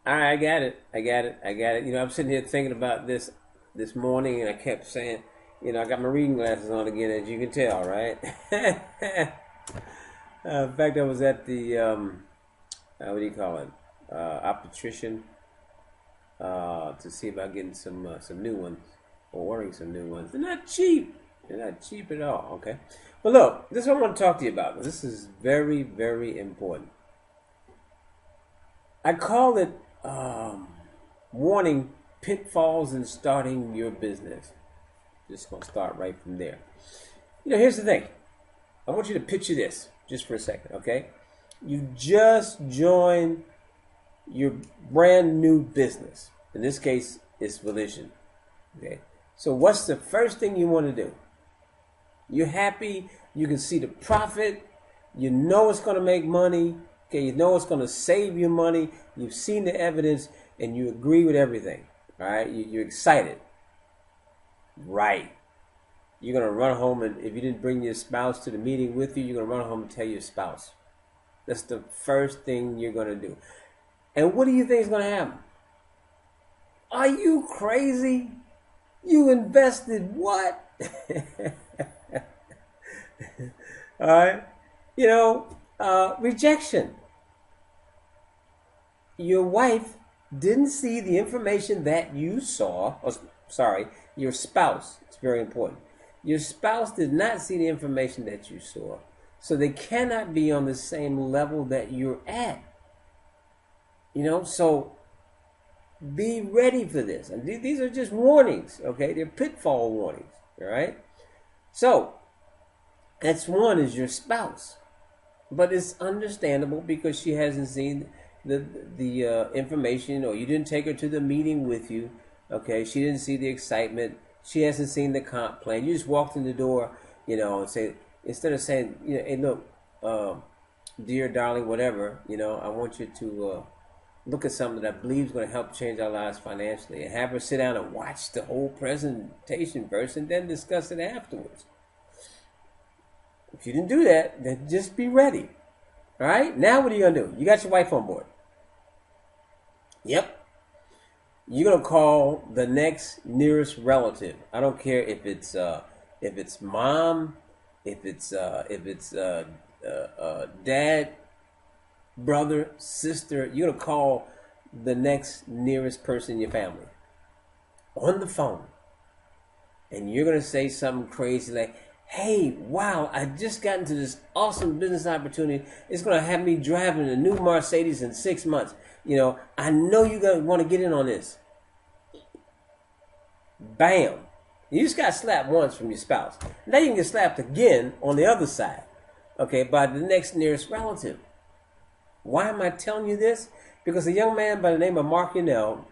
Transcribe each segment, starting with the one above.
All right, I got it. I got it. I got it. I'm sitting here thinking about this morning, and I kept saying, I got my reading glasses on again, as you can tell, right? In fact, I was at the what do you call it? Optician to see about getting some new ones or ordering some new ones. They're not cheap. They're not cheap at all. Okay, but look, this is what I want to talk to you about. This is very, very important. I call it warning pitfalls in starting your business. Just gonna start right from there. Here's the thing. I want you to picture this just for a second, okay? You just joined your brand new business. In this case, it's Volishon. Okay. So what's the first thing you want to do? You're happy. You can see the profit. You know it's going to make money. Okay, you know it's going to save you money. You've seen the evidence, and you agree with everything. All right, you're excited. Right. You're going to run home, and if you didn't bring your spouse to the meeting with you, you're going to run home and tell your spouse. That's the first thing you're going to do. And what do you think is going to happen? Are you crazy? You invested what? All right. Rejection. Your wife didn't see the information that you saw. Your spouse. It's very important. Your spouse did not see the information that you saw. So they cannot be on the same level that you're at. So be ready for this. And these are just warnings, okay? They're pitfall warnings, all right? So, that's one is your spouse. But it's understandable because she hasn't seen the information, or you didn't take her to the meeting with you, okay? She didn't see the excitement. She hasn't seen the comp plan. You just walked in the door, and say, instead of saying, hey, look, dear darling, whatever, I want you to look at something that I believe is going to help change our lives financially, and have her sit down and watch the whole presentation first and then discuss it afterwards. If you didn't do that, then just be ready. All right? Now what are you going to do? You got your wife on board. Yep. You're going to call the next nearest relative. I don't care if it's mom, if it's dad, brother, sister. You're going to call the next nearest person in your family on the phone. And you're going to say something crazy like, hey, wow, I just got into this awesome business opportunity. It's going to have me driving a new Mercedes in 6 months. I know you're going to want to get in on this. Bam. You just got slapped once from your spouse. Now you can get slapped again on the other side, okay, by the next nearest relative. Why am I telling you this? Because a young man by the name of Mark Yannell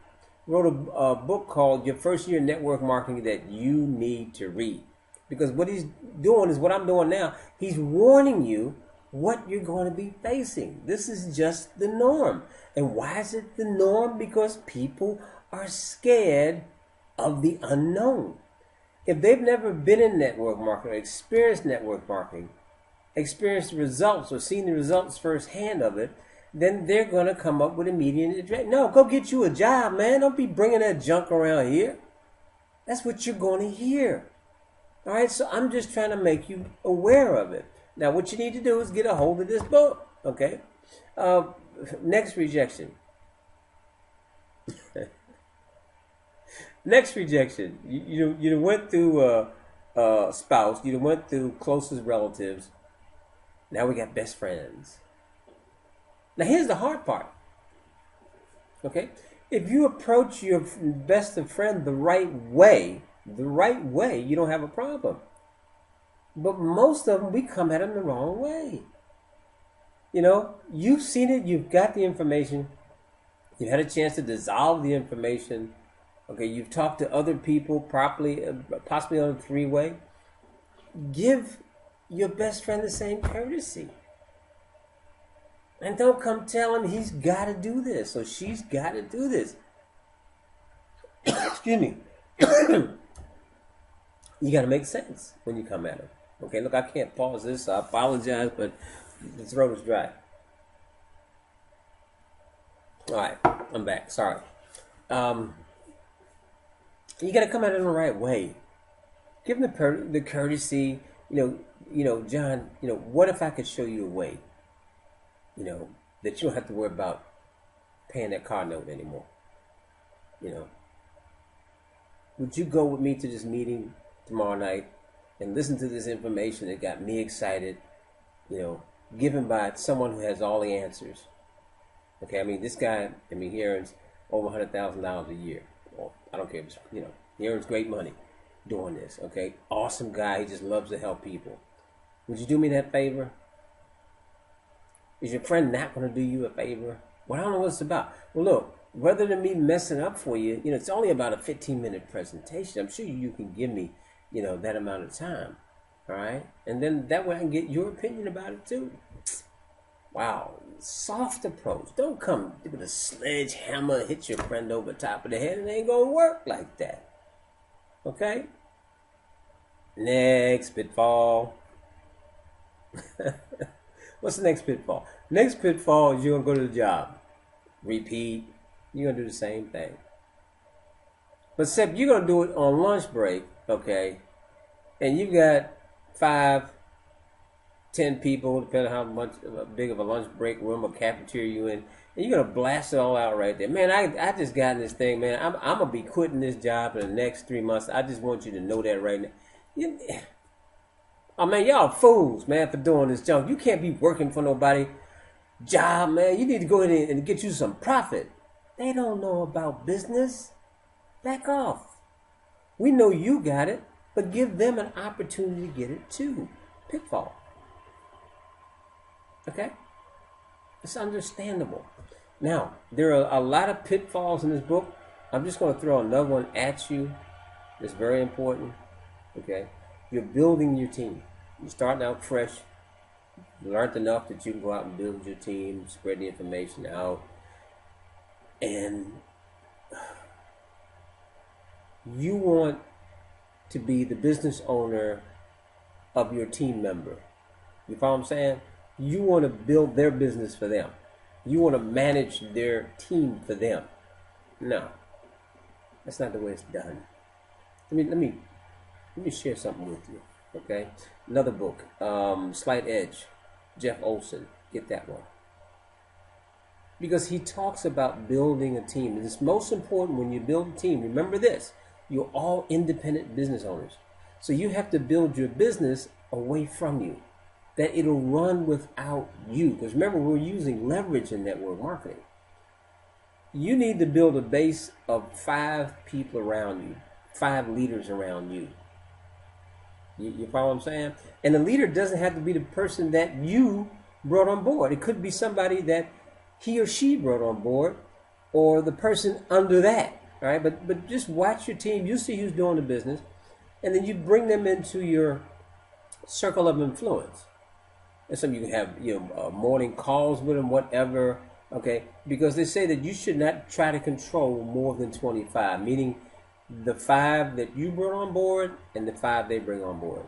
wrote a book called Your First Year Network Marketing that you need to read. Because what he's doing is what I'm doing now. He's warning you what you're going to be facing. This is just the norm. And why is it the norm? Because people are scared of the unknown. If they've never been in network marketing, experienced network marketing, experienced the results or seen the results firsthand of it, then they're going to come up with immediate, no, go get you a job, man. Don't be bringing that junk around here. That's what you're going to hear. All right, so I'm just trying to make you aware of it. Now, what you need to do is get a hold of this book, okay? Next rejection. Next rejection. You went through spouse. You went through closest relatives. Now we got best friends. Now, here's the hard part, okay? If you approach your best friend the right way, you don't have a problem. But most of them, we come at them the wrong way. You've seen it. You've got the information. You had a chance to dissolve the information. Okay, you've talked to other people properly, possibly on a three-way. Give your best friend the same courtesy. And don't come tell him he's got to do this or she's got to do this. Excuse me. You got to make sense when you come at him. Okay, look, I can't pause this. So I apologize, but the throat is dry. All right, I'm back. Sorry. Um, you got to come at it in the right way. Give them the courtesy. John. What if I could show you a way? That you don't have to worry about paying that car note anymore. You know, would you go with me to this meeting tomorrow night and listen to this information that got me excited? Given by someone who has all the answers. Okay, I mean, this guy, he earns over $100,000 a year. Well, I don't care if he earns great money doing this. Okay, awesome guy. He just loves to help people. Would you do me that favor? Is your friend not going to do you a favor? Well, I don't know what it's about. Well, look, rather than me messing up for you, it's only about a 15-minute presentation. I'm sure you can give me, that amount of time. All right? And then that way I can get your opinion about it too. Wow. Soft approach. Don't come with a sledgehammer, hit your friend over the top of the head. It ain't going to work like that. Okay? Next pitfall. What's the next pitfall? Next pitfall is you're going to go to the job. Repeat. You're going to do the same thing. But except you're going to do it on lunch break, okay? And you've got 5, 10 people, depending on how big of a lunch break room or cafeteria you're in, and you're gonna blast it all out right there. Man, I just got in this thing, man. I'm gonna be quitting this job in the next 3 months. I just want you to know that right now. Oh man, y'all fools, man, for doing this junk. You can't be working for nobody job, man. You need to go ahead and get you some profit. They don't know about business. Back off. We know you got it. But give them an opportunity to get it too. Pitfall. Okay? It's understandable. Now, there are a lot of pitfalls in this book. I'm just going to throw another one at you. It's very important. Okay? You're building your team. You're starting out fresh. You learned enough that you can go out and build your team, spread the information out. And you want to be the business owner of your team member. You follow what I'm saying? You want to build their business for them. You want to manage their team for them. No, that's not the way it's done. Let me share something with you. Okay, another book, Slight Edge, Jeff Olson. Get that one because he talks about building a team. And it's most important when you build a team. Remember this. You're all independent business owners. So you have to build your business away from you. That it'll run without you. Because remember, we're using leverage in network marketing. You need to build a base of 5 people around you. 5 leaders around you. You follow what I'm saying? And the leader doesn't have to be the person that you brought on board. It could be somebody that he or she brought on board. Or the person under that. All right, but just watch your team. You see who's doing the business, and then you bring them into your circle of influence. And some you can have morning calls with them, whatever. Okay, because they say that you should not try to control more than 25, meaning the 5 that you brought on board and the 5 they bring on board.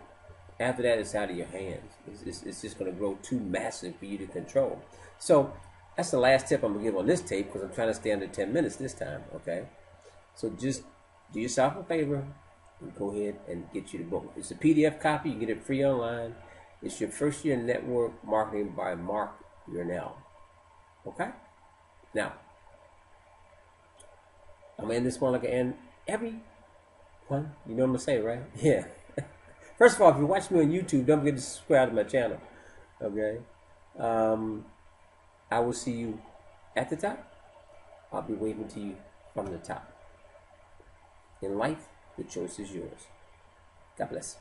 After that, it's out of your hands. It's just going to grow too massive for you to control. So that's the last tip I'm going to give on this tape because I'm trying to stay under 10 minutes this time. Okay. So just do yourself a favor and go ahead and get you the book. It's a PDF copy. You can get it free online. It's your first year network marketing by Mark Yurnell. Okay? Now, I'm going to end this one like I end every one. You know what I'm going to say, right? Yeah. First of all, if you're watching me on YouTube, don't forget to subscribe to my channel. Okay? I will see you at the top. I'll be waving to you from the top. In life, the choice is yours. God bless.